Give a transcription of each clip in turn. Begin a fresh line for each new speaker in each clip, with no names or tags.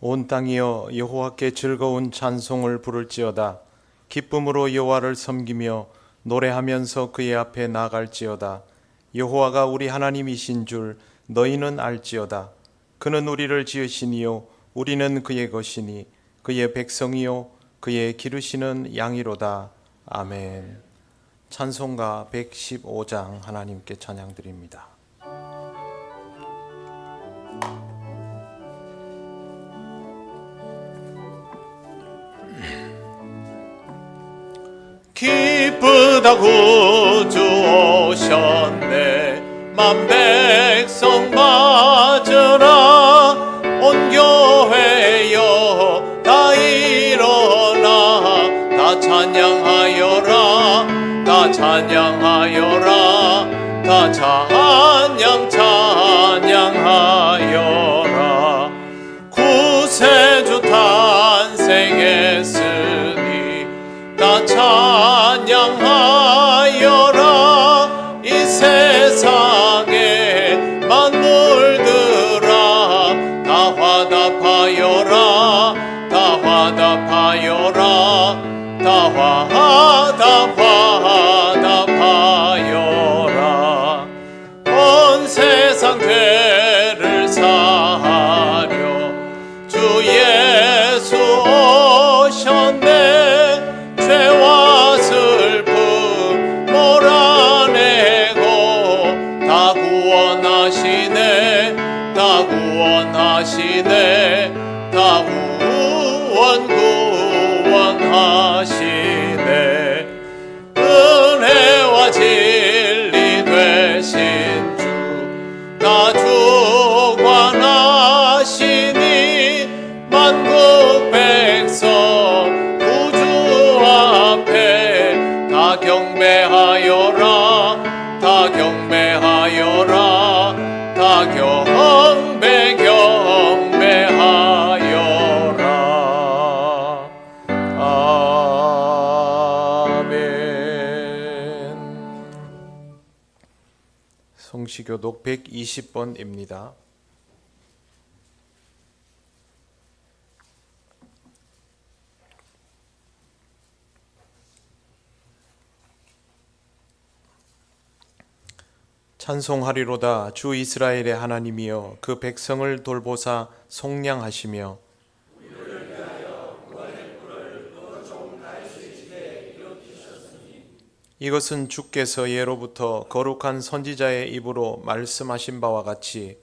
온 땅이여 여호와께 즐거운 찬송을 부를지어다. 기쁨으로 여호와를 섬기며 노래하면서 그의 앞에 나갈지어다. 여호와가 우리 하나님이신 줄 너희는 알지어다. 그는 우리를 지으시니요 우리는 그의 것이니 그의 백성이요 그의 기르시는 양이로다. 아멘. 찬송가 115장 하나님께 찬양드립니다. 기쁘다 구주 오셨네. 만 백성 맞으라. 온 교회여 다 일어나. 다 찬양하여라. 다 찬양하여라. 다 찬양하여라. 구세주 탄생했으니 다 찬양하여라. 이 세상에 만물들아 다 화답하여라. 다 화답하여라. 다 화답하여라. 온 세상 죄를 사하려 주 예수 오셨네. 죄와 슬픔 몰아내고 다 구원하시네. 다 구원하시네. 다 구원하시네. 은혜와 진리 되신 주 다 주관하시니 만국 백성 구주 앞에 다 경배하여라. 다 경배하여라. 다 경배하여라. 아멘. 성시교독 120번입니다. 찬송하리로다. 주 이스라엘의 하나님이여 그 백성을 돌보사 속량하시며 이것은 주께서 예로부터 거룩한 선지자의 입으로 말씀하신 바와 같이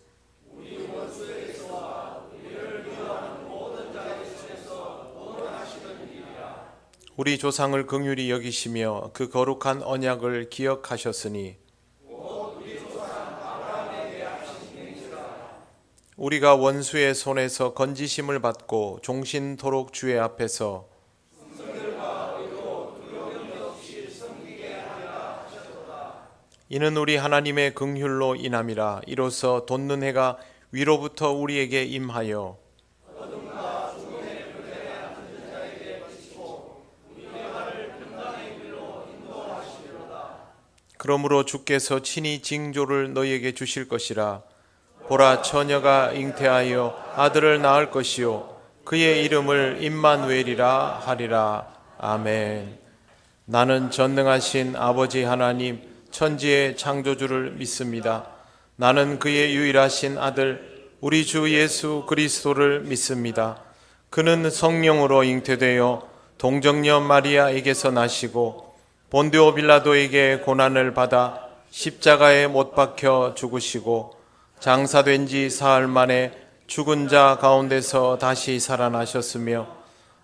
우리 조상을 긍휼히 여기시며 그 거룩한 언약을 기억하셨으니 우리가 원수의 손에서 건지심을 받고 종신토록 주의 앞에서 이는 우리 하나님의 긍휼로 인함이라. 이로써 돋는 해가 위로부터 우리에게 임하여 그러므로 주께서 친히 징조를 너희에게 주실 것이라. 보라, 처녀가 잉태하여 아들을 낳을 것이요 그의 이름을 임마누엘이라 하리라. 아멘. 나는 전능하신 아버지 하나님 천지의 창조주를 믿습니다. 나는 그의 유일하신 아들 우리 주 예수 그리스도를 믿습니다. 그는 성령으로 잉태되어 동정녀 마리아에게서 나시고 본디오 빌라도에게 고난을 받아 십자가에 못 박혀 죽으시고 장사된 지 사흘 만에 죽은 자 가운데서 다시 살아나셨으며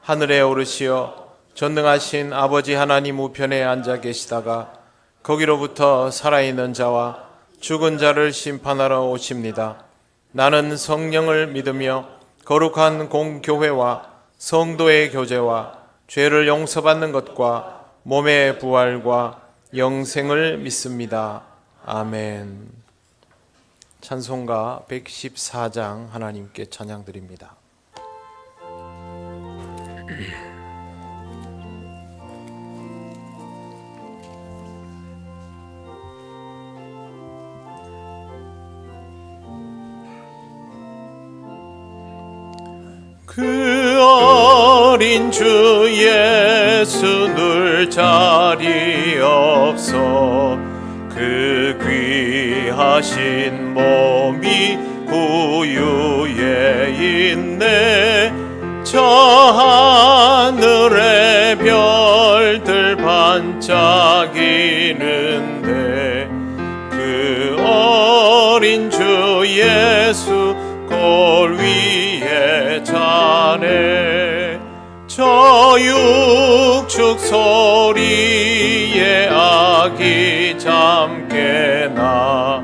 하늘에 오르시어 전능하신 아버지 하나님 우편에 앉아 계시다가 거기로부터 살아있는 자와 죽은 자를 심판하러 오십니다. 나는 성령을 믿으며 거룩한 공교회와 성도의 교제와 죄를 용서받는 것과 몸의 부활과 영생을 믿습니다. 아멘. 찬송가 114장 하나님께 찬양드립니다. 그 어린 주 예수 늘 자리 없어 그 귀하신 몸이 구유에 있네. 저 하늘의 별들 반짝이는데 그 어린 주 예수 골 위에 자네. 저 육축 소리에 아기 잠 깨나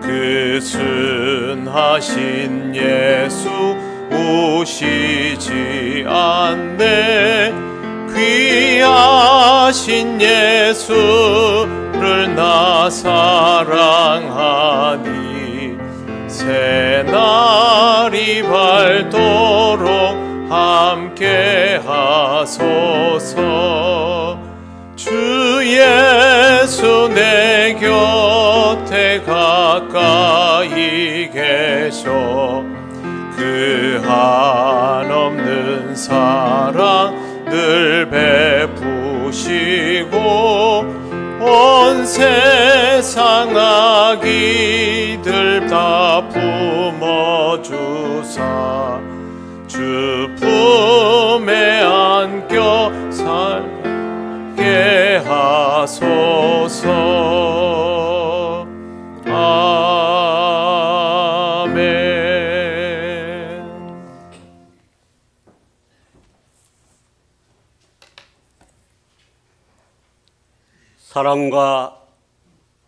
그 순하신 예수 우시지 않네. 귀하신 예수를 나 사랑하니 새날이 밝도록 함께 하소서. 주 예수 내 곁에 가까이 계셔 그 한없는 사랑 늘 베푸시고 온 세상 아기들 다 품어주사 주 품에 안겨 살게 하소서. 아멘.
사랑과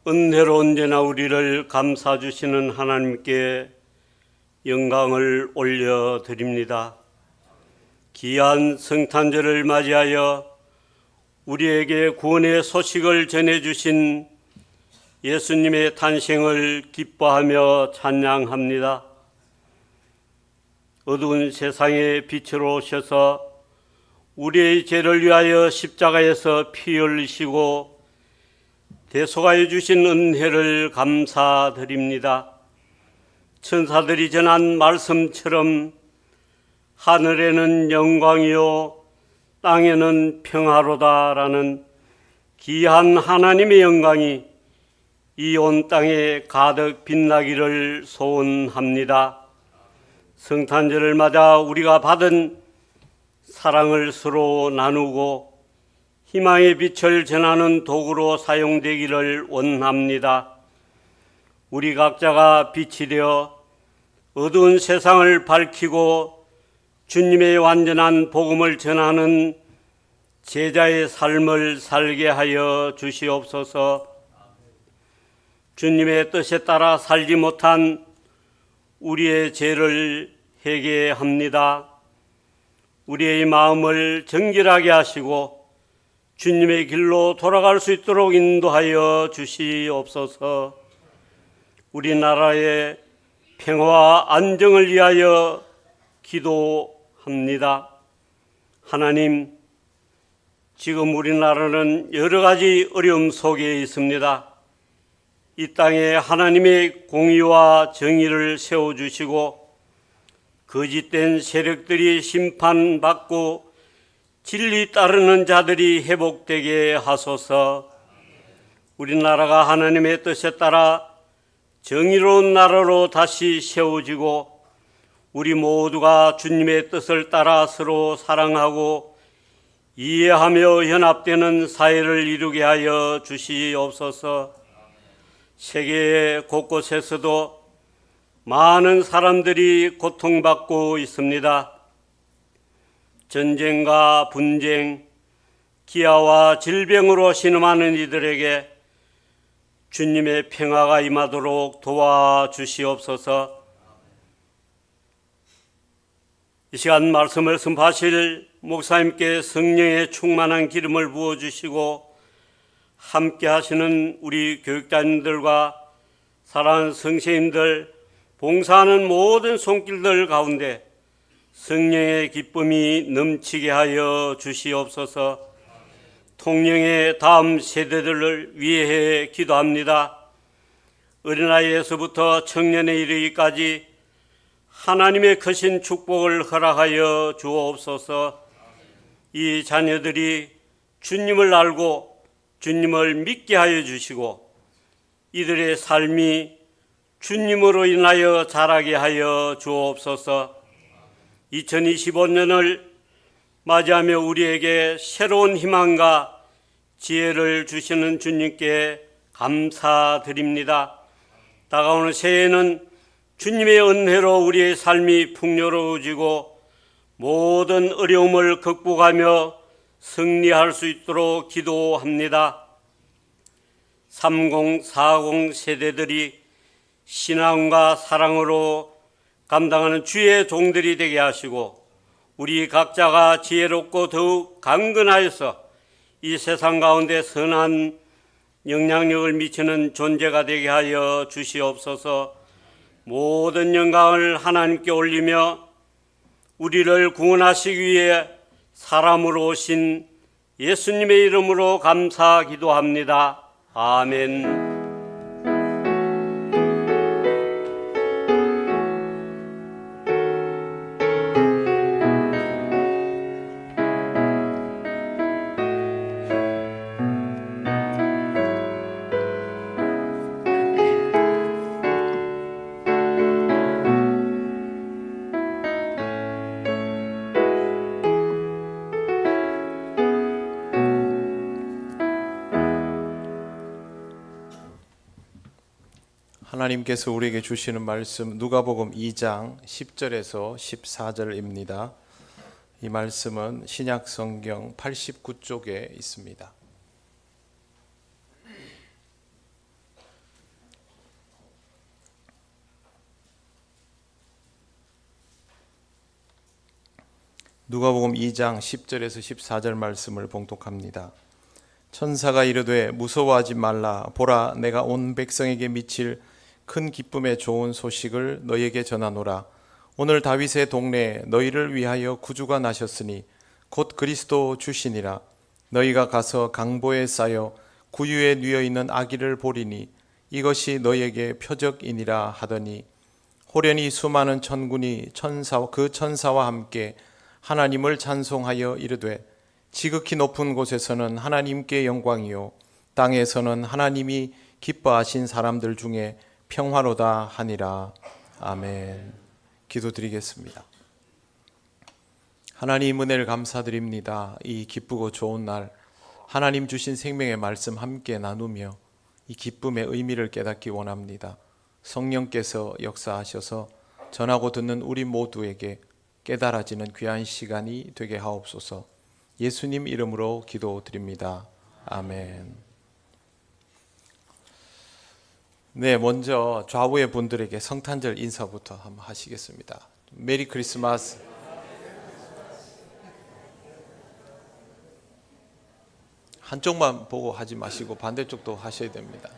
은혜로 언제나 우리를 감싸주시는 하나님께 영광을 올려드립니다. 귀한 성탄절을 맞이하여 우리에게 구원의 소식을 전해주신 예수님의 탄생을 기뻐하며 찬양합니다. 어두운 세상에 빛으로 오셔서 우리의 죄를 위하여 십자가에서 피 흘리시고 대속하여 주신 은혜를 감사드립니다. 천사들이 전한 말씀처럼 하늘에는 영광이요 땅에는 평화로다라는 귀한 하나님의 영광이 이 온 땅에 가득 빛나기를 소원합니다. 성탄절을 맞아 우리가 받은 사랑을 서로 나누고 희망의 빛을 전하는 도구로 사용되기를 원합니다. 우리 각자가 빛이 되어 어두운 세상을 밝히고 주님의 완전한 복음을 전하는 제자의 삶을 살게 하여 주시옵소서. 주님의 뜻에 따라 살지 못한 우리의 죄를 회개합니다. 우리의 마음을 정결하게 하시고 주님의 길로 돌아갈 수 있도록 인도하여 주시옵소서. 우리나라의 평화와 안정을 위하여 기도합니다. 하나님, 지금 우리나라는 여러 가지 어려움 속에 있습니다. 이 땅에 하나님의 공의와 정의를 세워주시고 거짓된 세력들이 심판받고 진리 따르는 자들이 회복되게 하소서. 우리나라가 하나님의 뜻에 따라 정의로운 나라로 다시 세워지고 우리 모두가 주님의 뜻을 따라 서로 사랑하고 이해하며 연합되는 사회를 이루게 하여 주시옵소서. 세계 곳곳에서도 많은 사람들이 고통받고 있습니다. 전쟁과 분쟁, 기아와 질병으로 신음하는 이들에게 주님의 평화가 임하도록 도와주시옵소서. 이 시간 말씀을 선포하실 목사님께 성령의 충만한 기름을 부어주시고 함께 하시는 우리 교육자님들과 사랑하는 선생님들, 봉사하는 모든 손길들 가운데 성령의 기쁨이 넘치게 하여 주시옵소서. 통영의 다음 세대들을 위해 기도합니다. 어린아이에서부터 청년에 이르기까지 하나님의 크신 축복을 허락하여 주옵소서. 이 자녀들이 주님을 알고 주님을 믿게 하여 주시고 이들의 삶이 주님으로 인하여 자라게 하여 주옵소서. 2025년을 맞이하며 우리에게 새로운 희망과 지혜를 주시는 주님께 감사드립니다. 다가오는 새해에는 주님의 은혜로 우리의 삶이 풍요로워지고 모든 어려움을 극복하며 승리할 수 있도록 기도합니다. 3040 세대들이 신앙과 사랑으로 감당하는 주의 종들이 되게 하시고 우리 각자가 지혜롭고 더욱 강건하여서 이 세상 가운데 선한 영향력을 미치는 존재가 되게 하여 주시옵소서. 모든 영광을 하나님께 올리며 우리를 구원하시기 위해 사람으로 오신 예수님의 이름으로 감사 기도합니다. 아멘.
하나님께서 우리에게 주시는 말씀 누가복음 2장 10절에서 14절입니다. 이 말씀은 신약 성경 89쪽에 있습니다. 누가복음 2장 10절에서 14절 말씀을 봉독합니다. 천사가 이르되 무서워하지 말라. 보라, 내가 온 백성에게 미칠 큰 기쁨의 좋은 소식을 너희에게 전하노라. 오늘 다윗의 동네에 너희를 위하여 구주가 나셨으니 곧 그리스도 주시니라. 너희가 가서 강보에 쌓여 구유에 뉘어 있는 아기를 보리니 이것이 너희에게 표적이니라 하더니 호련히 수많은 천군이 그 천사와 함께 하나님을 찬송하여 이르되 지극히 높은 곳에서는 하나님께 영광이요 땅에서는 하나님이 기뻐하신 사람들 중에 평화로다 하니라. 아멘. 기도드리겠습니다. 하나님 은혜를 감사드립니다. 이 기쁘고 좋은 날 하나님 주신 생명의 말씀 함께 나누며 이 기쁨의 의미를 깨닫기 원합니다. 성령께서 역사하셔서 전하고 듣는 우리 모두에게 깨달아지는 귀한 시간이 되게 하옵소서. 예수님 이름으로 기도드립니다. 아멘. 네, 먼저 좌우의 분들에게 성탄절 인사부터 한번 하시겠습니다. 메리 크리스마스. 한쪽만 보고 하지 마시고 반대쪽도 하셔야 됩니다.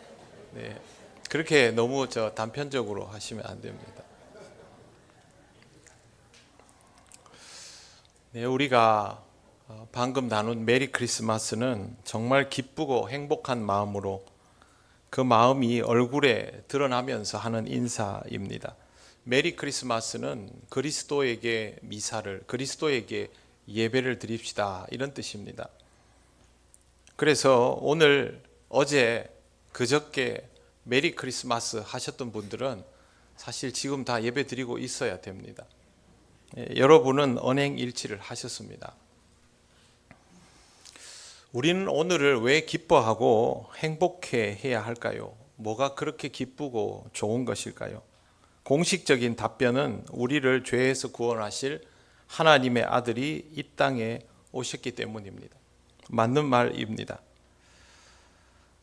네, 그렇게 너무 단편적으로 하시면 안 됩니다. 네, 우리가 방금 나눈 메리 크리스마스는 정말 기쁘고 행복한 마음으로 그 마음이 얼굴에 드러나면서 하는 인사입니다. 메리 크리스마스는 그리스도에게 미사를, 그리스도에게 예배를 드립시다, 이런 뜻입니다. 그래서 오늘, 어제, 그저께 메리 크리스마스 하셨던 분들은 사실 지금 다 예배 드리고 있어야 됩니다. 여러분은 언행일치를 하셨습니다. 우리는 오늘을 왜 기뻐하고 행복해 해야 할까요? 뭐가 그렇게 기쁘고 좋은 것일까요? 공식적인 답변은 우리를 죄에서 구원하실 하나님의 아들이 이 땅에 오셨기 때문입니다. 맞는 말입니다.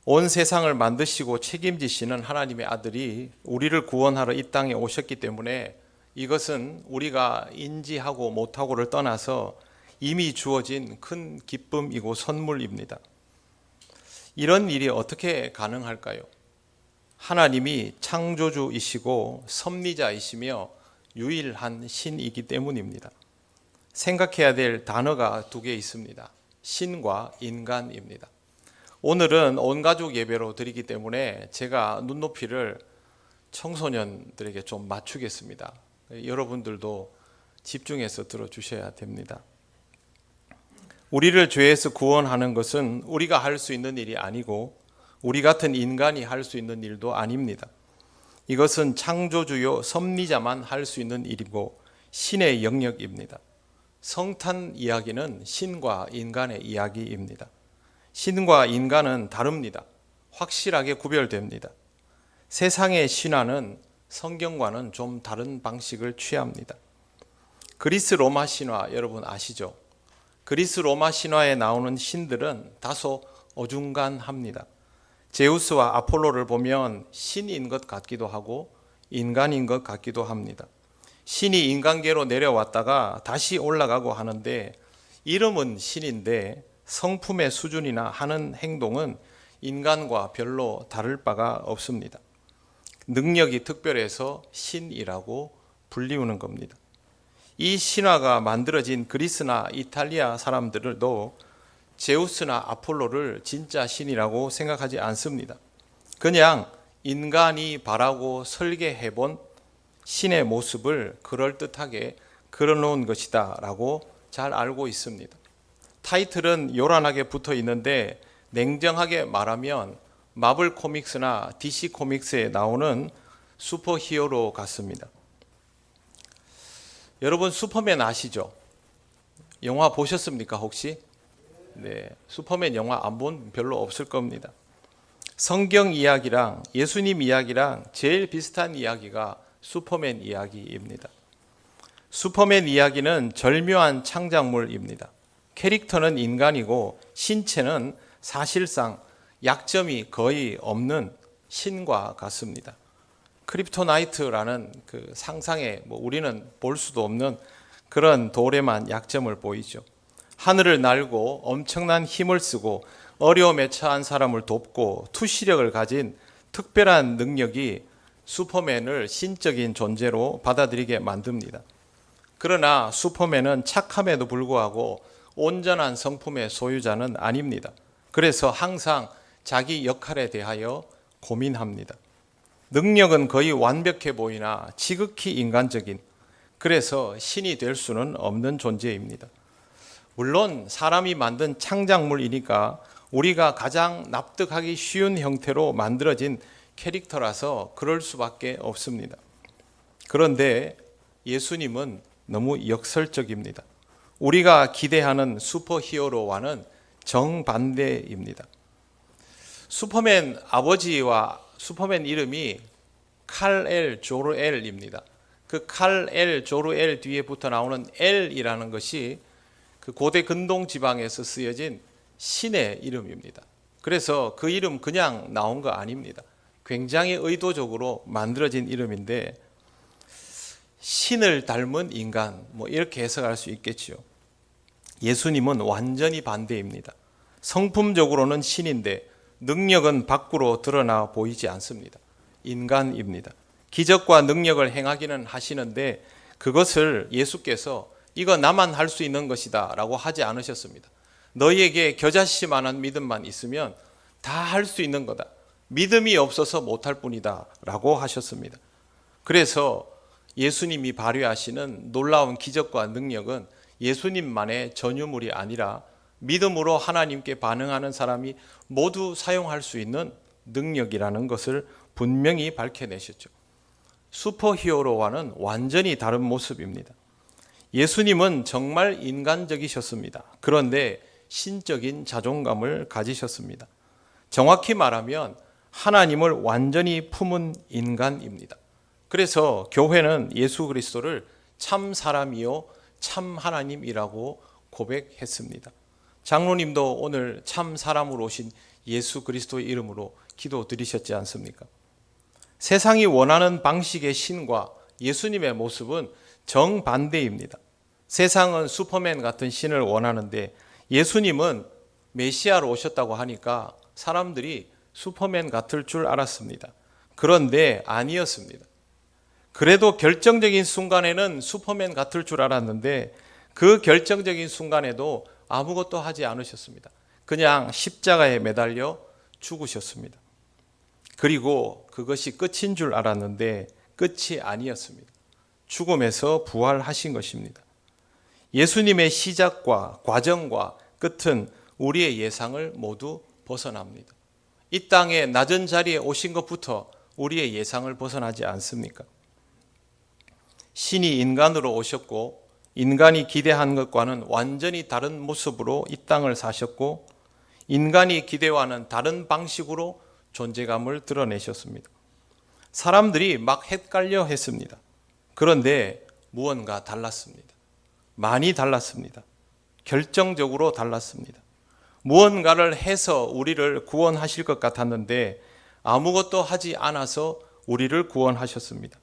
온 세상을 만드시고 책임지시는 하나님의 아들이 우리를 구원하러 이 땅에 오셨기 때문에 이것은 우리가 인지하고 못하고를 떠나서 이미 주어진 큰 기쁨이고 선물입니다. 이런 일이 어떻게 가능할까요? 하나님이 창조주이시고 섭리자이시며 유일한 신이기 때문입니다. 생각해야 될 단어가 두 개 있습니다. 신과 인간입니다. 오늘은 온 가족 예배로 드리기 때문에 제가 눈높이를 청소년들에게 좀 맞추겠습니다. 여러분들도 집중해서 들어주셔야 됩니다. 우리를 죄에서 구원하는 것은 우리가 할 수 있는 일이 아니고 우리 같은 인간이 할 수 있는 일도 아닙니다. 이것은 창조주요 섭리자만 할 수 있는 일이고 신의 영역입니다. 성탄 이야기는 신과 인간의 이야기입니다. 신과 인간은 다릅니다. 확실하게 구별됩니다. 세상의 신화는 성경과는 좀 다른 방식을 취합니다. 그리스 로마 신화 여러분 아시죠? 그리스 로마 신화에 나오는 신들은 다소 어중간합니다. 제우스와 아폴로를 보면 신인 것 같기도 하고 인간인 것 같기도 합니다. 신이 인간계로 내려왔다가 다시 올라가고 하는데 이름은 신인데 성품의 수준이나 하는 행동은 인간과 별로 다를 바가 없습니다. 능력이 특별해서 신이라고 불리우는 겁니다. 이 신화가 만들어진 그리스나 이탈리아 사람들도 제우스나 아폴로를 진짜 신이라고 생각하지 않습니다. 그냥 인간이 바라고 설계해본 신의 모습을 그럴듯하게 그려놓은 것이다 라고 잘 알고 있습니다. 타이틀은 요란하게 붙어 있는데 냉정하게 말하면 마블 코믹스나 DC 코믹스에 나오는 슈퍼히어로 같습니다. 여러분 슈퍼맨 아시죠? 영화 보셨습니까 혹시? 네, 슈퍼맨 영화 안 본 별로 없을 겁니다. 성경 이야기랑 예수님 이야기랑 제일 비슷한 이야기가 슈퍼맨 이야기입니다. 슈퍼맨 이야기는 절묘한 창작물입니다. 캐릭터는 인간이고 신체는 사실상 약점이 거의 없는 신과 같습니다. 크립토나이트라는 그 상상에 우리는 볼 수도 없는 그런 돌에만 약점을 보이죠. 하늘을 날고 엄청난 힘을 쓰고 어려움에 처한 사람을 돕고 투시력을 가진 특별한 능력이 슈퍼맨을 신적인 존재로 받아들이게 만듭니다. 그러나 슈퍼맨은 착함에도 불구하고 온전한 성품의 소유자는 아닙니다. 그래서 항상 자기 역할에 대하여 고민합니다. 능력은 거의 완벽해 보이나 지극히 인간적인, 그래서 신이 될 수는 없는 존재입니다. 물론 사람이 만든 창작물이니까 우리가 가장 납득하기 쉬운 형태로 만들어진 캐릭터라서 그럴 수밖에 없습니다. 그런데 예수님은 너무 역설적입니다. 우리가 기대하는 슈퍼히어로와는 정반대입니다. 슈퍼맨 아버지와 슈퍼맨 이름이 칼-엘 조르엘입니다. 그 칼-엘 조르엘 뒤에 붙어 나오는 L이라는 것이 그 고대 근동 지방에서 쓰여진 신의 이름입니다. 그래서 그 이름 그냥 나온 거 아닙니다. 굉장히 의도적으로 만들어진 이름인데 신을 닮은 인간 이렇게 해석할 수 있겠지요. 예수님은 완전히 반대입니다. 성품적으로는 신인데 능력은 밖으로 드러나 보이지 않습니다. 인간입니다. 기적과 능력을 행하기는 하시는데 그것을 예수께서 이거 나만 할 수 있는 것이다 라고 하지 않으셨습니다. 너희에게 겨자씨만한 믿음만 있으면 다 할 수 있는 거다. 믿음이 없어서 못할 뿐이다 라고 하셨습니다. 그래서 예수님이 발휘하시는 놀라운 기적과 능력은 예수님만의 전유물이 아니라 믿음으로 하나님께 반응하는 사람이 모두 사용할 수 있는 능력이라는 것을 분명히 밝혀내셨죠. 슈퍼히어로와는 완전히 다른 모습입니다. 예수님은 정말 인간적이셨습니다. 그런데 신적인 자존감을 가지셨습니다. 정확히 말하면 하나님을 완전히 품은 인간입니다. 그래서 교회는 예수 그리스도를 참 사람이요 참 하나님이라고 고백했습니다. 장로님도 오늘 참 사람으로 오신 예수 그리스도의 이름으로 기도드리셨지 않습니까? 세상이 원하는 방식의 신과 예수님의 모습은 정반대입니다. 세상은 슈퍼맨 같은 신을 원하는데 예수님은 메시아로 오셨다고 하니까 사람들이 슈퍼맨 같을 줄 알았습니다. 그런데 아니었습니다. 그래도 결정적인 순간에는 슈퍼맨 같을 줄 알았는데 그 결정적인 순간에도 아무것도 하지 않으셨습니다. 그냥 십자가에 매달려 죽으셨습니다. 그리고 그것이 끝인 줄 알았는데 끝이 아니었습니다. 죽음에서 부활하신 것입니다. 예수님의 시작과 과정과 끝은 우리의 예상을 모두 벗어납니다. 이 땅의 낮은 자리에 오신 것부터 우리의 예상을 벗어나지 않습니까? 신이 인간으로 오셨고 인간이 기대한 것과는 완전히 다른 모습으로 이 땅을 사셨고 인간이 기대와는 다른 방식으로 존재감을 드러내셨습니다. 사람들이 막 헷갈려 했습니다. 그런데 무언가 달랐습니다. 많이 달랐습니다. 결정적으로 달랐습니다. 무언가를 해서 우리를 구원하실 것 같았는데 아무것도 하지 않아서 우리를 구원하셨습니다.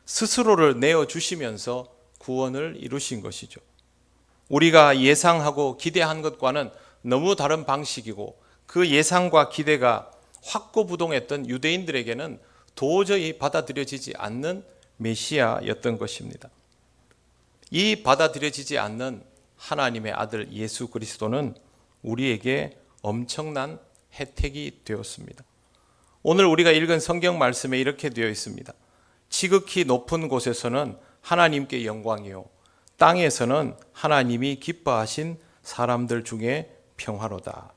스스로를 내어주시면서 구원을 이루신 것이죠. 우리가 예상하고 기대한 것과는 너무 다른 방식이고 그 예상과 기대가 확고부동했던 유대인들에게는 도저히 받아들여지지 않는 메시아였던 것입니다. 이 받아들여지지 않는 하나님의 아들 예수 그리스도는 우리에게 엄청난 혜택이 되었습니다. 오늘 우리가 읽은 성경 말씀에 이렇게 되어 있습니다. 지극히 높은 곳에서는 하나님께 영광이요 땅에서는 하나님이 기뻐하신 사람들 중에 평화로다.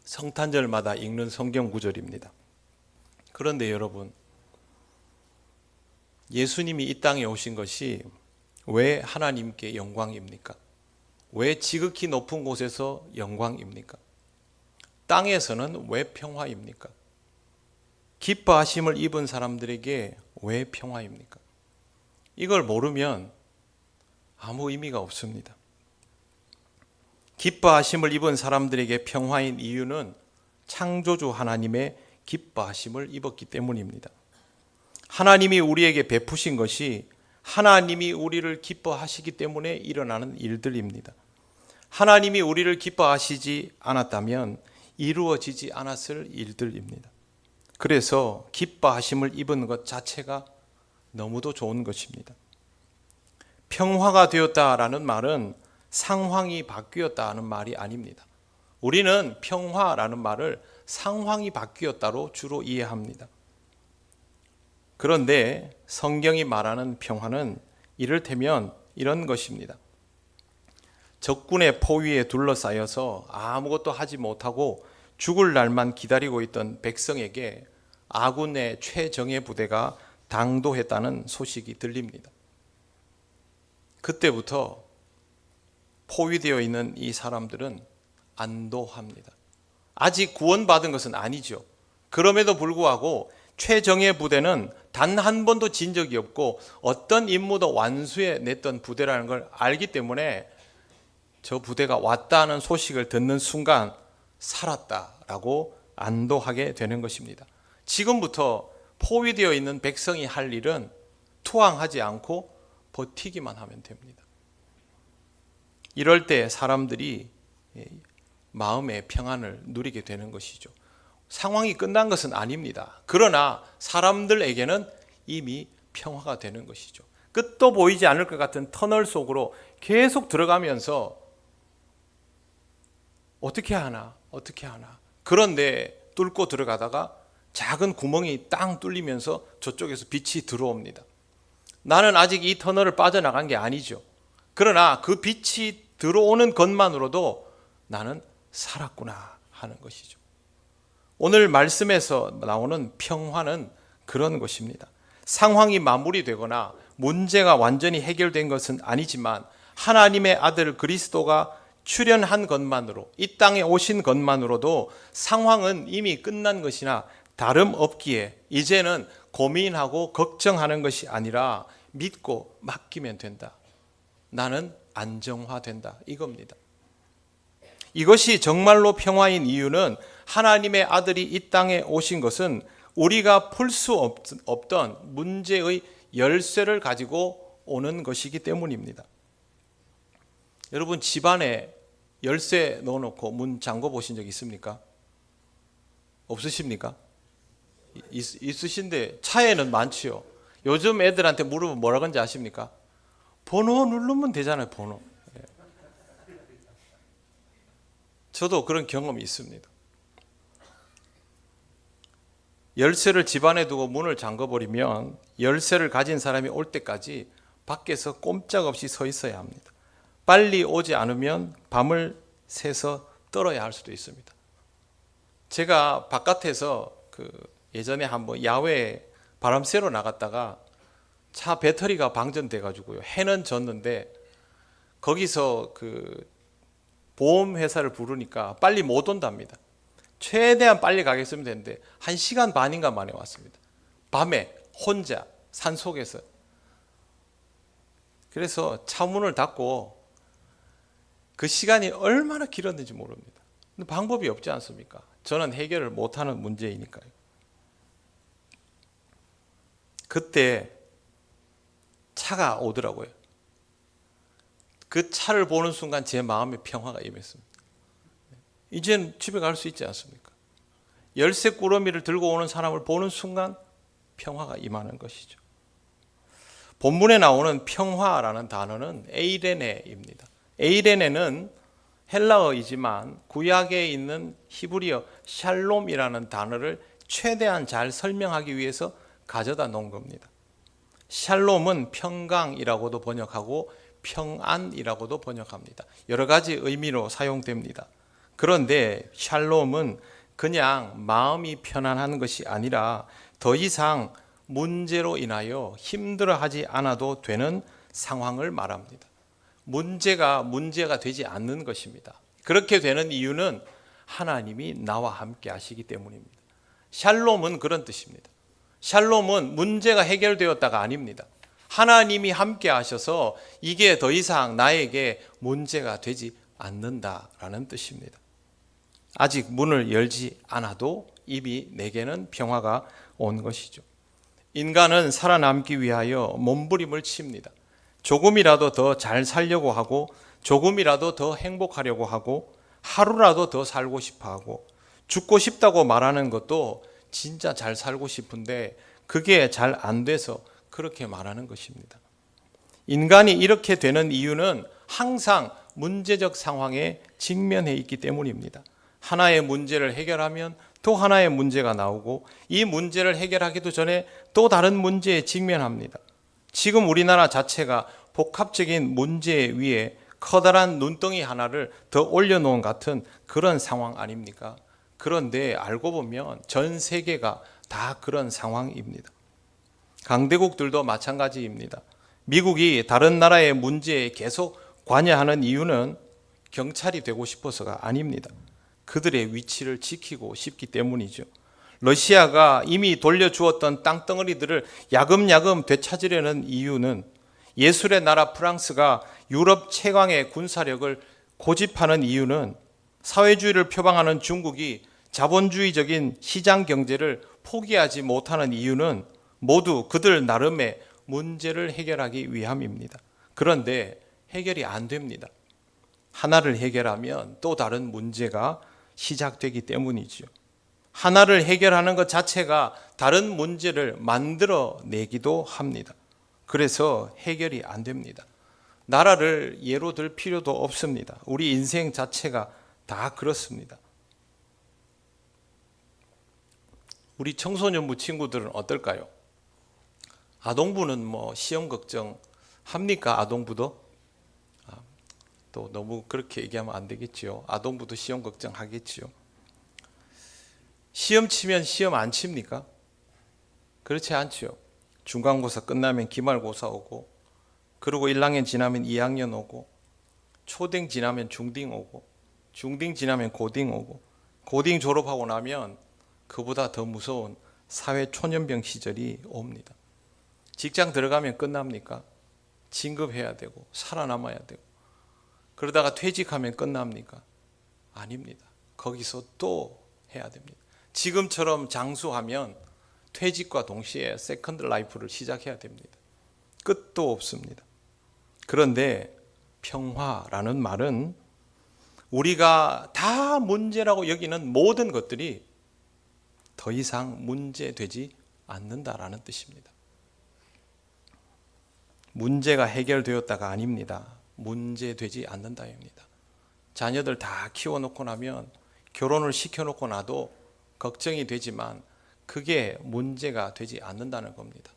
성탄절마다 읽는 성경 구절입니다. 그런데 여러분, 예수님이 이 땅에 오신 것이 왜 하나님께 영광입니까? 왜 지극히 높은 곳에서 영광입니까? 땅에서는 왜 평화입니까? 기뻐하심을 입은 사람들에게 왜 평화입니까? 이걸 모르면 아무 의미가 없습니다. 기뻐하심을 입은 사람들에게 평화인 이유는 창조주 하나님의 기뻐하심을 입었기 때문입니다. 하나님이 우리에게 베푸신 것이 하나님이 우리를 기뻐하시기 때문에 일어나는 일들입니다. 하나님이 우리를 기뻐하시지 않았다면 이루어지지 않았을 일들입니다. 그래서 기뻐하심을 입은 것 자체가 너무도 좋은 것입니다. 평화가 되었다라는 말은 상황이 바뀌었다는 말이 아닙니다. 우리는 평화라는 말을 상황이 바뀌었다로 주로 이해합니다. 그런데 성경이 말하는 평화는 이를테면 이런 것입니다. 적군의 포위에 둘러싸여서 아무것도 하지 못하고 죽을 날만 기다리고 있던 백성에게 아군의 최정예 부대가 당도했다는 소식이 들립니다. 그때부터 포위되어 있는 이 사람들은 안도합니다. 아직 구원받은 것은 아니죠. 그럼에도 불구하고 최정예 부대는 단 한 번도 진 적이 없고 어떤 임무도 완수해 냈던 부대라는 걸 알기 때문에 저 부대가 왔다는 소식을 듣는 순간 살았다라고 안도하게 되는 것입니다. 지금부터 포위되어 있는 백성이 할 일은 투항하지 않고 버티기만 하면 됩니다. 이럴 때 사람들이 마음의 평안을 누리게 되는 것이죠. 상황이 끝난 것은 아닙니다. 그러나 사람들에게는 이미 평화가 되는 것이죠. 끝도 보이지 않을 것 같은 터널 속으로 계속 들어가면서 어떻게 하나. 그런데 뚫고 들어가다가 작은 구멍이 땅 뚫리면서 저쪽에서 빛이 들어옵니다. 나는 아직 이 터널을 빠져나간 게 아니죠. 그러나 그 빛이 들어오는 것만으로도 나는 살았구나 하는 것이죠. 오늘 말씀에서 나오는 평화는 그런 것입니다. 상황이 마무리되거나 문제가 완전히 해결된 것은 아니지만 하나님의 아들 그리스도가 출현한 것만으로, 이 땅에 오신 것만으로도 상황은 이미 끝난 것이나 다름없기에 이제는 고민하고 걱정하는 것이 아니라 믿고 맡기면 된다. 나는 안정화된다. 이겁니다. 이것이 정말로 평화인 이유는 하나님의 아들이 이 땅에 오신 것은 우리가 풀 수 없던 문제의 열쇠를 가지고 오는 것이기 때문입니다. 여러분 집안에 열쇠 넣어놓고 문 잠궈 보신 적 있습니까? 없으십니까? 있으신데 차에는 많지요. 요즘 애들한테 물으면 뭐라 그런지 아십니까? 번호 누르면 되잖아요. 번호. 저도 그런 경험이 있습니다. 열쇠를 집안에 두고 문을 잠궈버리면 열쇠를 가진 사람이 올 때까지 밖에서 꼼짝없이 서 있어야 합니다. 빨리 오지 않으면 밤을 새서 떨어야 할 수도 있습니다. 제가 바깥에서 예전에 한번 야외에 바람 쐬러 나갔다가 차 배터리가 방전돼 가지고요. 해는 졌는데 거기서 보험 회사를 부르니까 빨리 못 온답니다. 최대한 빨리 가겠으면 되는데 1시간 반인가 만에 왔습니다. 밤에 혼자 산속에서. 그래서 차 문을 닫고 그 시간이 얼마나 길었는지 모릅니다. 근데 방법이 없지 않습니까? 저는 해결을 못하는 문제이니까요. 그때 차가 오더라고요. 그 차를 보는 순간 제 마음에 평화가 임했습니다. 이제는 집에 갈 수 있지 않습니까? 열쇠 꾸러미를 들고 오는 사람을 보는 순간 평화가 임하는 것이죠. 본문에 나오는 평화라는 단어는 에이레네입니다. 에이레네는 헬라어이지만 구약에 있는 히브리어 샬롬이라는 단어를 최대한 잘 설명하기 위해서 가져다 놓은 겁니다. 샬롬은 평강이라고도 번역하고 평안이라고도 번역합니다. 여러 가지 의미로 사용됩니다. 그런데 샬롬은 그냥 마음이 편안한 것이 아니라 더 이상 문제로 인하여 힘들어하지 않아도 되는 상황을 말합니다. 문제가 되지 않는 것입니다. 그렇게 되는 이유는 하나님이 나와 함께 하시기 때문입니다. 샬롬은 그런 뜻입니다. 샬롬은 문제가 해결되었다가 아닙니다. 하나님이 함께 하셔서 이게 더 이상 나에게 문제가 되지 않는다라는 뜻입니다. 아직 문을 열지 않아도 이미 내게는 평화가 온 것이죠. 인간은 살아남기 위하여 몸부림을 칩니다. 조금이라도 더 잘 살려고 하고 조금이라도 더 행복하려고 하고 하루라도 더 살고 싶어 하고 죽고 싶다고 말하는 것도 진짜 잘 살고 싶은데 그게 잘 안 돼서 그렇게 말하는 것입니다. 인간이 이렇게 되는 이유는 항상 문제적 상황에 직면해 있기 때문입니다. 하나의 문제를 해결하면 또 하나의 문제가 나오고 이 문제를 해결하기도 전에 또 다른 문제에 직면합니다. 지금 우리나라 자체가 복합적인 문제 위에 커다란 눈덩이 하나를 더 올려놓은 같은 그런 상황 아닙니까? 그런데 알고 보면 전 세계가 다 그런 상황입니다. 강대국들도 마찬가지입니다. 미국이 다른 나라의 문제에 계속 관여하는 이유는 경찰이 되고 싶어서가 아닙니다. 그들의 위치를 지키고 싶기 때문이죠. 러시아가 이미 돌려주었던 땅덩어리들을 야금야금 되찾으려는 이유는 예술의 나라 프랑스가 유럽 최강의 군사력을 고집하는 이유는 사회주의를 표방하는 중국이 자본주의적인 시장 경제를 포기하지 못하는 이유는 모두 그들 나름의 문제를 해결하기 위함입니다. 그런데 해결이 안 됩니다. 하나를 해결하면 또 다른 문제가 시작되기 때문이죠. 하나를 해결하는 것 자체가 다른 문제를 만들어내기도 합니다. 그래서 해결이 안 됩니다. 나라를 예로 들 필요도 없습니다. 우리 인생 자체가 다 그렇습니다. 우리 청소년부 친구들은 어떨까요? 아동부는 시험 걱정 합니까? 아동부도? 또 너무 그렇게 얘기하면 안 되겠지요. 아동부도 시험 걱정 하겠지요. 시험 치면 시험 안 칩니까? 그렇지 않지요. 중간고사 끝나면 기말고사 오고, 그리고 1학년 지나면 2학년 오고, 초딩 지나면 중딩 오고, 중딩 지나면 고딩 오고, 고딩 졸업하고 나면 그보다 더 무서운 사회 초년병 시절이 옵니다. 직장 들어가면 끝납니까? 진급해야 되고 살아남아야 되고, 그러다가 퇴직하면 끝납니까? 아닙니다. 거기서 또 해야 됩니다. 지금처럼 장수하면 퇴직과 동시에 세컨드 라이프를 시작해야 됩니다. 끝도 없습니다. 그런데 평화라는 말은 우리가 다 문제라고 여기는 모든 것들이 더 이상 문제되지 않는다라는 뜻입니다. 문제가 해결되었다가 아닙니다. 문제되지 않는다입니다. 자녀들 다 키워놓고 나면 결혼을 시켜놓고 나도 걱정이 되지만 그게 문제가 되지 않는다는 겁니다.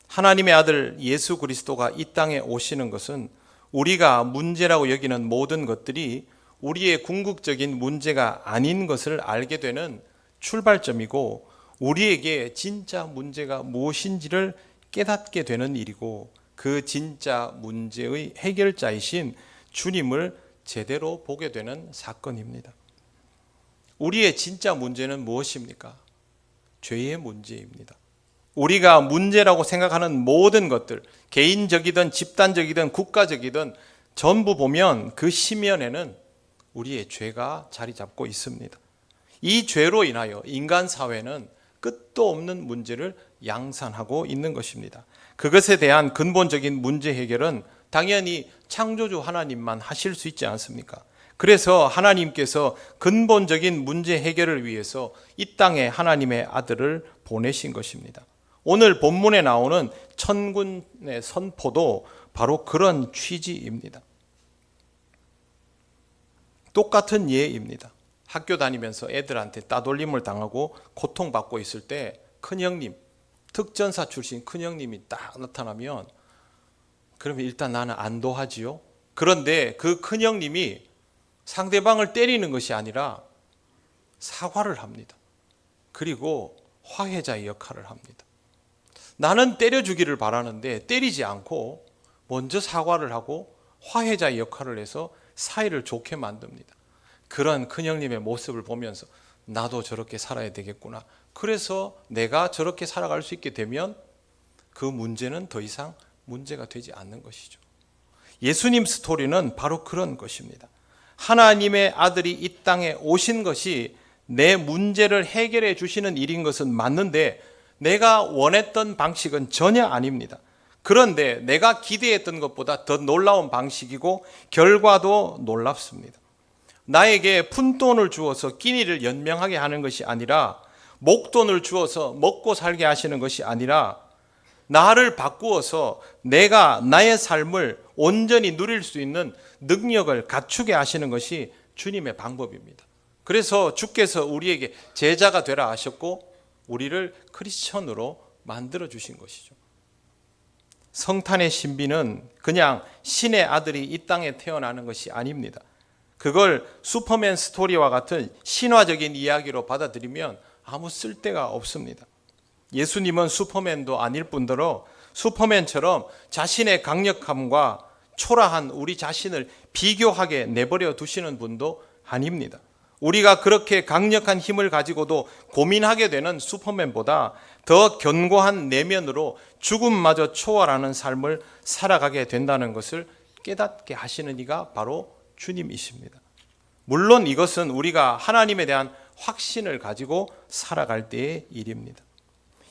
하나님의 아들 예수 그리스도가 이 땅에 오시는 것은 우리가 문제라고 여기는 모든 것들이 우리의 궁극적인 문제가 아닌 것을 알게 되는 출발점이고, 우리에게 진짜 문제가 무엇인지를 깨닫게 되는 일이고, 그 진짜 문제의 해결자이신 주님을 제대로 보게 되는 사건입니다. 우리의 진짜 문제는 무엇입니까? 죄의 문제입니다. 우리가 문제라고 생각하는 모든 것들, 개인적이든 집단적이든 국가적이든 전부 보면 그 심연에는 우리의 죄가 자리 잡고 있습니다. 이 죄로 인하여 인간 사회는 끝도 없는 문제를 양산하고 있는 것입니다. 그것에 대한 근본적인 문제 해결은 당연히 창조주 하나님만 하실 수 있지 않습니까? 그래서 하나님께서 근본적인 문제 해결을 위해서 이 땅에 하나님의 아들을 보내신 것입니다. 오늘 본문에 나오는 천군의 선포도 바로 그런 취지입니다. 똑같은 예입니다. 학교 다니면서 애들한테 따돌림을 당하고 고통받고 있을 때 큰형님, 특전사 출신 큰형님이 딱 나타나면 그러면 일단 나는 안도하지요. 그런데 그 큰형님이 상대방을 때리는 것이 아니라 사과를 합니다. 그리고 화해자의 역할을 합니다. 나는 때려주기를 바라는데 때리지 않고 먼저 사과를 하고 화해자의 역할을 해서 사이를 좋게 만듭니다. 그런 큰형님의 모습을 보면서 나도 저렇게 살아야 되겠구나. 그래서 내가 저렇게 살아갈 수 있게 되면 그 문제는 더 이상 문제가 되지 않는 것이죠. 예수님 스토리는 바로 그런 것입니다. 하나님의 아들이 이 땅에 오신 것이 내 문제를 해결해 주시는 일인 것은 맞는데 내가 원했던 방식은 전혀 아닙니다. 그런데 내가 기대했던 것보다 더 놀라운 방식이고 결과도 놀랍습니다. 나에게 푼돈을 주어서 끼니를 연명하게 하는 것이 아니라, 목돈을 주어서 먹고 살게 하시는 것이 아니라, 나를 바꾸어서 내가 나의 삶을 온전히 누릴 수 있는 능력을 갖추게 하시는 것이 주님의 방법입니다. 그래서 주께서 우리에게 제자가 되라 하셨고 우리를 크리스천으로 만들어 주신 것이죠. 성탄의 신비는 그냥 신의 아들이 이 땅에 태어나는 것이 아닙니다. 그걸 슈퍼맨 스토리와 같은 신화적인 이야기로 받아들이면 아무 쓸데가 없습니다. 예수님은 슈퍼맨도 아닐 뿐더러 슈퍼맨처럼 자신의 강력함과 초라한 우리 자신을 비교하게 내버려 두시는 분도 아닙니다. 우리가 그렇게 강력한 힘을 가지고도 고민하게 되는 슈퍼맨보다 더 견고한 내면으로 죽음마저 초월하는 삶을 살아가게 된다는 것을 깨닫게 하시는 이가 바로 주님이십니다. 물론 이것은 우리가 하나님에 대한 확신을 가지고 살아갈 때의 일입니다.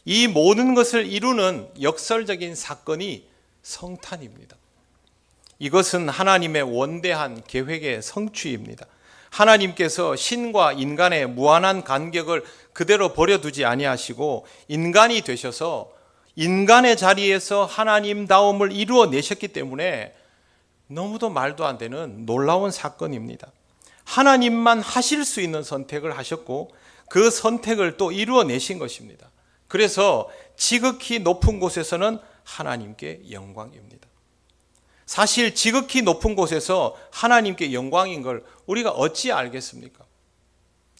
이 모든 것을 이루는 역설적인 사건이 성탄입니다. 이것은 하나님의 원대한 계획의 성취입니다. 하나님께서 신과 인간의 무한한 간격을 그대로 버려두지 아니하시고 인간이 되셔서 인간의 자리에서 하나님다움을 이루어내셨기 때문에 너무도 말도 안 되는 놀라운 사건입니다. 하나님만 하실 수 있는 선택을 하셨고 그 선택을 또 이루어내신 것입니다. 그래서 지극히 높은 곳에서는 하나님께 영광입니다. 사실 지극히 높은 곳에서 하나님께 영광인 걸 우리가 어찌 알겠습니까?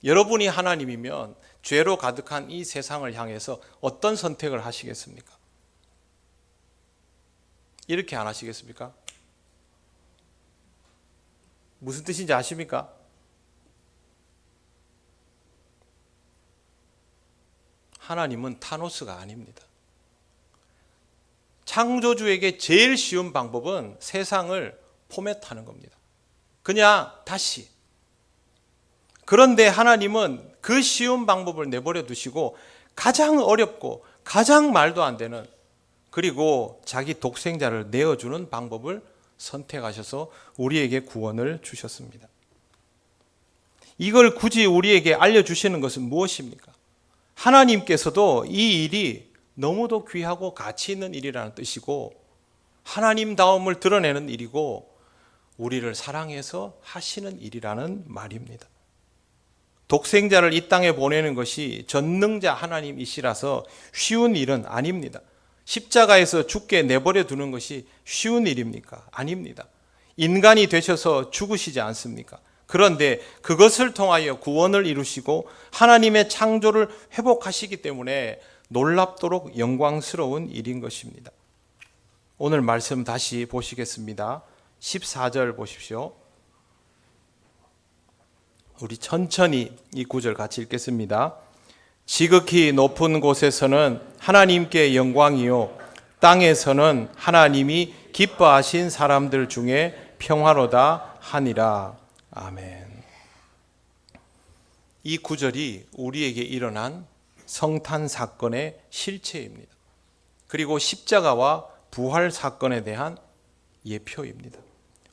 여러분이 하나님이면 죄로 가득한 이 세상을 향해서 어떤 선택을 하시겠습니까? 이렇게 안 하시겠습니까? 무슨 뜻인지 아십니까? 하나님은 타노스가 아닙니다. 창조주에게 제일 쉬운 방법은 세상을 포맷하는 겁니다. 그냥 다시. 그런데 하나님은 그 쉬운 방법을 내버려 두시고 가장 어렵고 가장 말도 안 되는, 그리고 자기 독생자를 내어주는 방법을 선택하셔서 우리에게 구원을 주셨습니다. 이걸 굳이 우리에게 알려주시는 것은 무엇입니까? 하나님께서도 이 일이 너무도 귀하고 가치 있는 일이라는 뜻이고 하나님다움을 드러내는 일이고 우리를 사랑해서 하시는 일이라는 말입니다. 독생자를 이 땅에 보내는 것이 전능자 하나님이시라서 쉬운 일은 아닙니다. 십자가에서 죽게 내버려 두는 것이 쉬운 일입니까? 아닙니다. 인간이 되셔서 죽으시지 않습니까? 그런데 그것을 통하여 구원을 이루시고 하나님의 창조를 회복하시기 때문에 놀랍도록 영광스러운 일인 것입니다. 오늘 말씀 다시 보시겠습니다. 14절 보십시오. 우리 천천히 이 구절 같이 읽겠습니다. 지극히 높은 곳에서는 하나님께 영광이요 땅에서는 하나님이 기뻐하신 사람들 중에 평화로다 하니라. 아멘. 이 구절이 우리에게 일어난 성탄 사건의 실체입니다. 그리고 십자가와 부활 사건에 대한 예표입니다.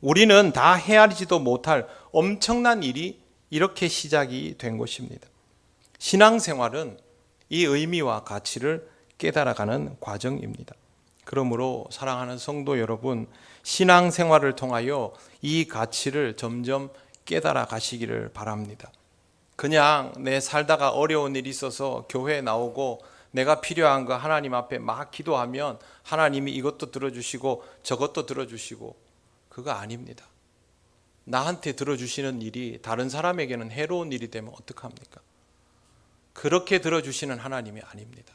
우리는 다 헤아리지도 못할 엄청난 일이 이렇게 시작이 된 것입니다. 신앙생활은 이 의미와 가치를 깨달아가는 과정입니다. 그러므로 사랑하는 성도 여러분, 신앙생활을 통하여 이 가치를 점점 깨달아 가시기를 바랍니다. 그냥 내 살다가 어려운 일이 있어서 교회에 나오고 내가 필요한 거 하나님 앞에 막 기도하면 하나님이 이것도 들어주시고 저것도 들어주시고, 그거 아닙니다. 나한테 들어주시는 일이 다른 사람에게는 해로운 일이 되면 어떡합니까? 그렇게 들어주시는 하나님이 아닙니다.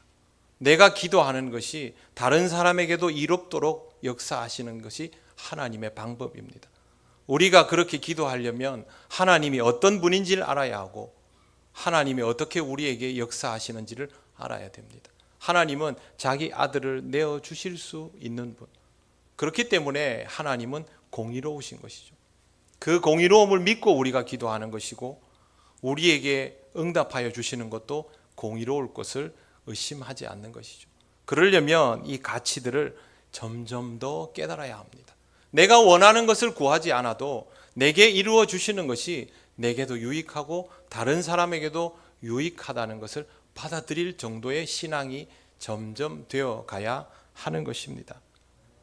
내가 기도하는 것이 다른 사람에게도 이롭도록 역사하시는 것이 하나님의 방법입니다. 우리가 그렇게 기도하려면 하나님이 어떤 분인지를 알아야 하고 하나님이 어떻게 우리에게 역사하시는지를 알아야 됩니다. 하나님은 자기 아들을 내어주실 수 있는 분, 그렇기 때문에 하나님은 공의로우신 것이죠. 그 공의로움을 믿고 우리가 기도하는 것이고 우리에게 응답하여 주시는 것도 공의로울 것을 의심하지 않는 것이죠. 그러려면 이 가치들을 점점 더 깨달아야 합니다. 내가 원하는 것을 구하지 않아도 내게 이루어 주시는 것이 내게도 유익하고 다른 사람에게도 유익하다는 것을 받아들일 정도의 신앙이 점점 되어 가야 하는 것입니다.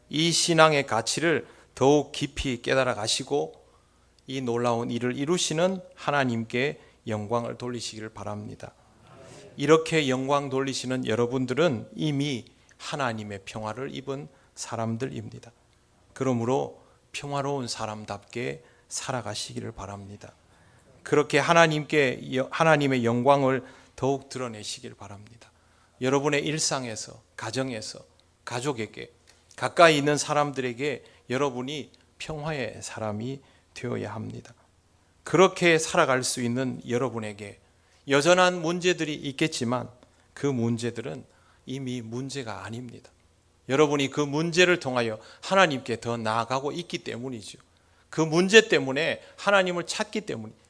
이 신앙의 가치를 더욱 깊이 깨달아 가시고 이 놀라운 일을 이루시는 하나님께 영광을 돌리시기를 바랍니다. 이렇게 영광 돌리시는 여러분들은 이미 하나님의 평화를 입은 사람들입니다. 그러므로 평화로운 사람답게 살아가시기를 바랍니다. 그렇게 하나님의 영광을 더욱 드러내시길 바랍니다. 여러분의 일상에서, 가정에서, 가족에게, 가까이 있는 사람들에게 여러분이 평화의 사람이 되어야 합니다. 그렇게 살아갈 수 있는 여러분에게 여전한 문제들이 있겠지만 그 문제들은 이미 문제가 아닙니다. 여러분이 그 문제를 통하여 하나님께 더 나아가고 있기 때문이죠. 그 문제 때문에 하나님을 찾기 때문이죠.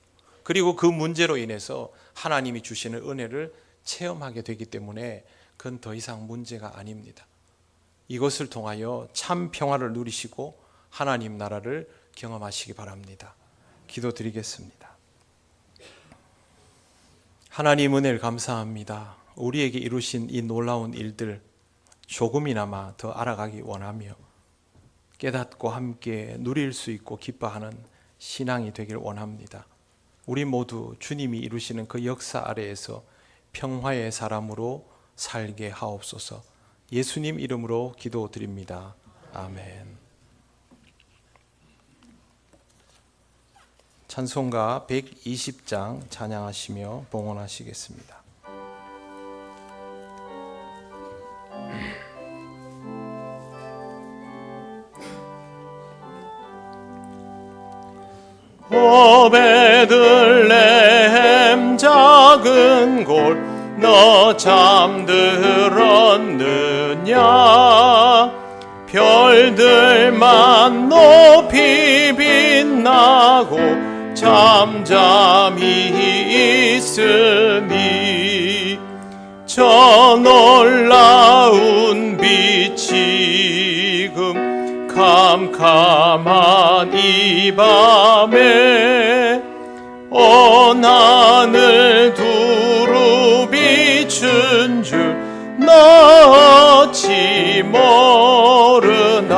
그리고 그 문제로 인해서 하나님이 주시는 은혜를 체험하게 되기 때문에 그건 더 이상 문제가 아닙니다. 이것을 통하여 참 평화를 누리시고 하나님 나라를 경험하시기 바랍니다. 기도드리겠습니다. 하나님 은혜를 감사합니다. 우리에게 이루신 이 놀라운 일들 조금이나마 더 알아가기 원하며 깨닫고 함께 누릴 수 있고 기뻐하는 신앙이 되길 원합니다. 우리 모두 주님이 이루시는 그 역사 아래에서 평화의 사람으로 살게 하옵소서. 예수님 이름으로 기도드립니다. 아멘. 찬송가 120장 찬양하시며 봉헌하시겠습니다.
오 베들레헴 작은 곳 너 잠들었느냐 별들만 높이 빛나고 잠잠히 있으니 저 놀라운 빛이 금 캄캄한 이 밤에 온 하늘 두루 비춘 줄 너 어찌 모르나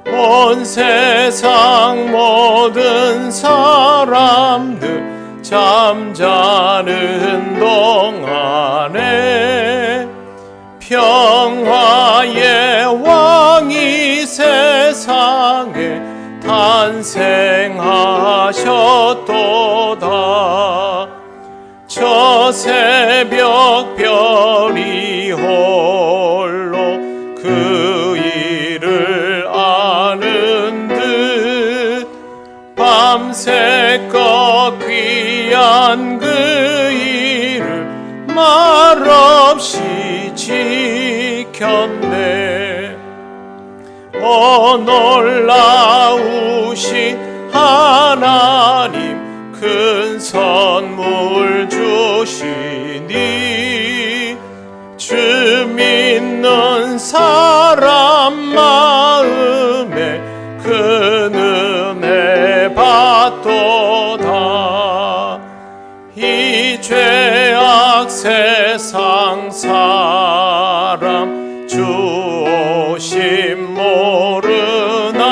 온 세상 모든 사람들 잠자는 동안에 평화의 왕이 세상에 탄생하셨도다. 저 새벽 별이 홀로 그 일을 아는 듯 밤새껏 귀한 그 일을 말없이 지켰네. 오 놀라우신 하나님 큰 선물 주시니 주 믿는 사람 마음에 큰 은혜 받도다. 이 죄악 세상 사람 주 오심 모르나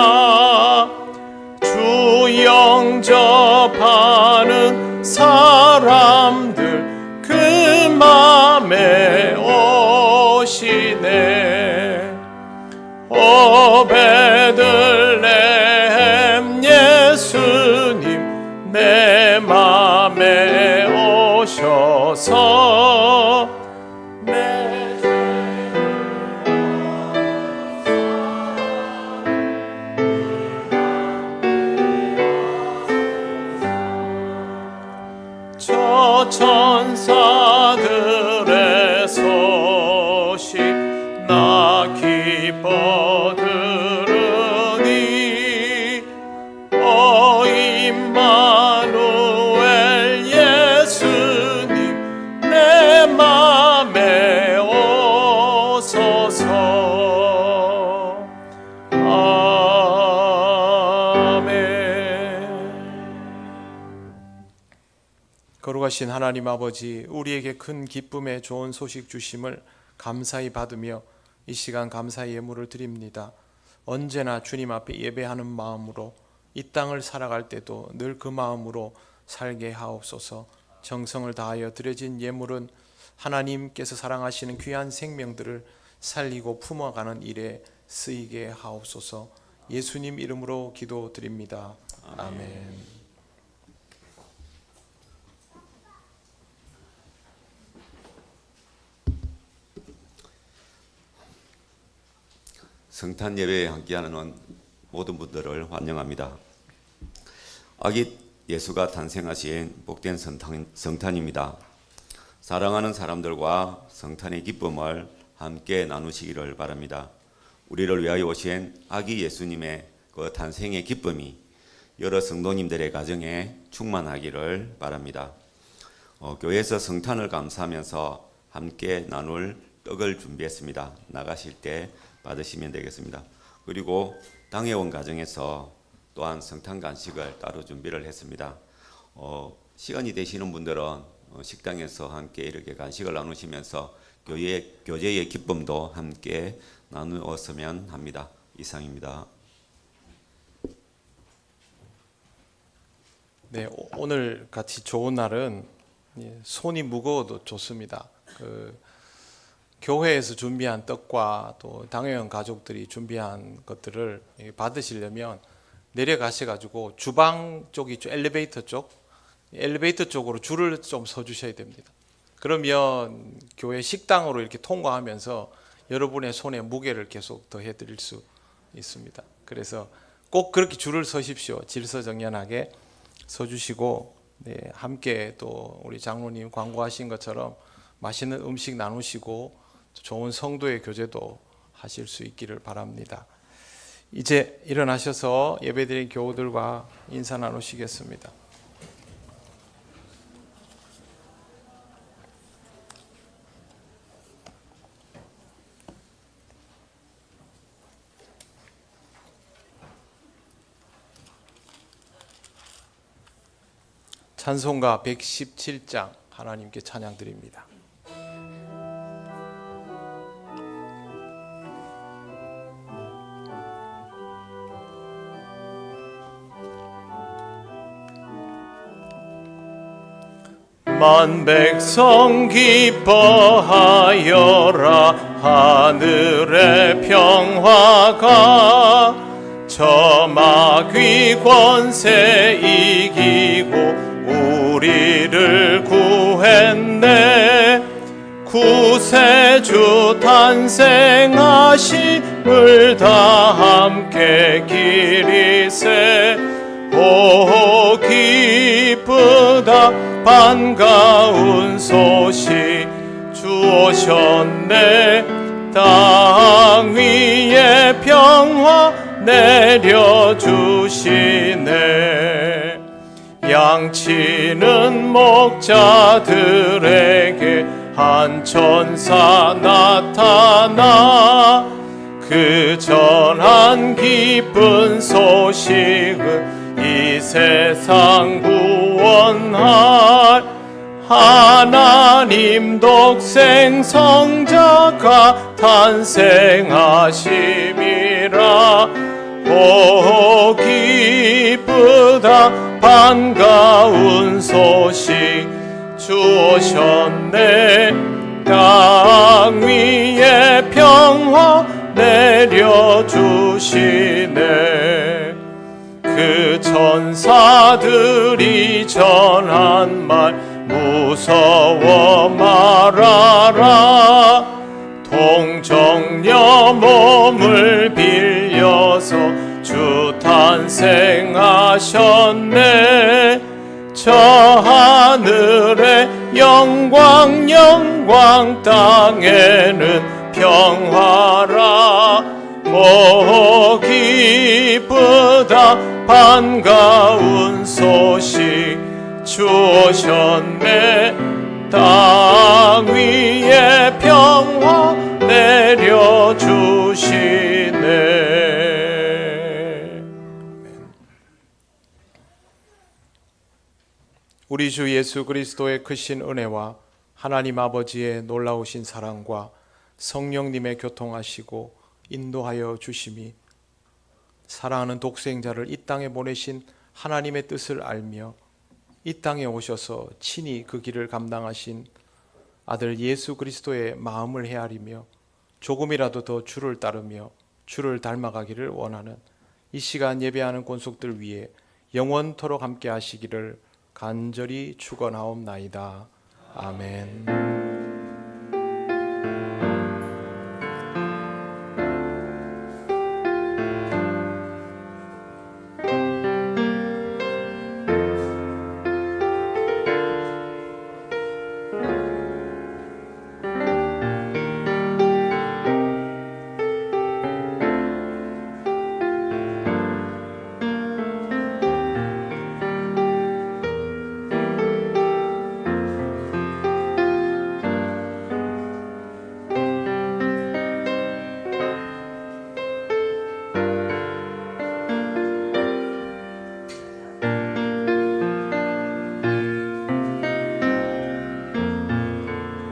주 영접하는 사람들 그 맘에 오시네. 오 베들레헴 예수님 내 맘에 오셔서 내 저 천사들의 소식 나 기뻐 들으니 오 임마누엘 예수님 내 맘에 오소서.
거룩하신 하나님 아버지, 우리에게 큰 기쁨의 좋은 소식 주심을 감사히 받으며 이 시간 감사의 예물을 드립니다. 언제나 주님 앞에 예배하는 마음으로 이 땅을 살아갈 때도 늘 그 마음으로 살게 하옵소서. 정성을 다하여 드려진 예물은 하나님께서 사랑하시는 귀한 생명들을 살리고 품어가는 일에 쓰이게 하옵소서. 예수님 이름으로 기도드립니다. 아멘.
성탄 예배에 함께하는 모든 분들을 환영합니다. 아기 예수가 탄생하신 복된 성탄입니다. 사랑하는 사람들과 성탄의 기쁨을 함께 나누시기를 바랍니다. 우리를 위하여 오신 아기 예수님의 그 탄생의 기쁨이 여러 성도님들의 가정에 충만하기를 바랍니다. 교회에서 성탄을 감사하면서 함께 나눌 떡을 준비했습니다. 나가실 때 받으시면 되겠습니다. 그리고 당회 온 가정에서 또한 성탄 간식을 따로 준비를 했습니다. 시간이 되시는 분들은 식당에서 함께 이렇게 간식을 나누시면서 교제의 기쁨도 함께 나누었으면 합니다. 이상입니다.
네, 오늘 같이 좋은 날은 손이 무거워도 좋습니다. 교회에서 준비한 떡과 또 당회원 가족들이 준비한 것들을 받으시려면 내려가셔가지고 주방 쪽이 엘리베이터 쪽으로 줄을 좀 서 주셔야 됩니다. 그러면 교회 식당으로 이렇게 통과하면서 여러분의 손에 무게를 계속 더해 드릴 수 있습니다. 그래서 꼭 그렇게 줄을 서십시오. 질서정연하게 서 주시고, 네, 함께 또 우리 장로님 광고하신 것처럼 맛있는 음식 나누시고 좋은 성도의 교제도 하실 수 있기를 바랍니다. 이제 일어나셔서 예배드린 교우들과 인사 나누시겠습니다. 찬송가 117장 하나님께 찬양 드립니다. 만 백성 기뻐하여라. 하늘의 평화가 저 마귀 권세 이기고 우리를 구했네. 구세주 탄생하심을 다 함께 기리세. 오 기쁘다 반가운 소식 주 오셨네. 땅 위에 평화 내려주시네. 양치는 목자들에게 한 천사 나타나 그 전한 기쁜 소식은 이 세상 구원할 하나님 독생 성자가 탄생하심이라. 오 기쁘다 반가운 소식 주 오셨네. 땅 위에 평화 내려주시네. 그 천사들이 전한 말 무서워 말아라. 동정녀 몸을 빌려서 주 탄생하셨네. 저 하늘의 영광 영광 땅에는 평화라. 오 기쁘다 반가운 소식 주 오셨네. 땅 위에 평화 내려주시네. 우리 주 예수 그리스도의 크신 은혜와 하나님 아버지의 놀라우신 사랑과 성령님의 교통하시고 인도하여 주심이 사랑하는 독생자를 이 땅에 보내신 하나님의 뜻을 알며 이 땅에 오셔서 친히 그 길을 감당하신 아들 예수 그리스도의 마음을 헤아리며 조금이라도 더 주를 따르며 주를 닮아가기를 원하는 이 시간 예배하는 권속들 위해 영원토록 함께 하시기를 간절히 축원하옵나이다. 아멘.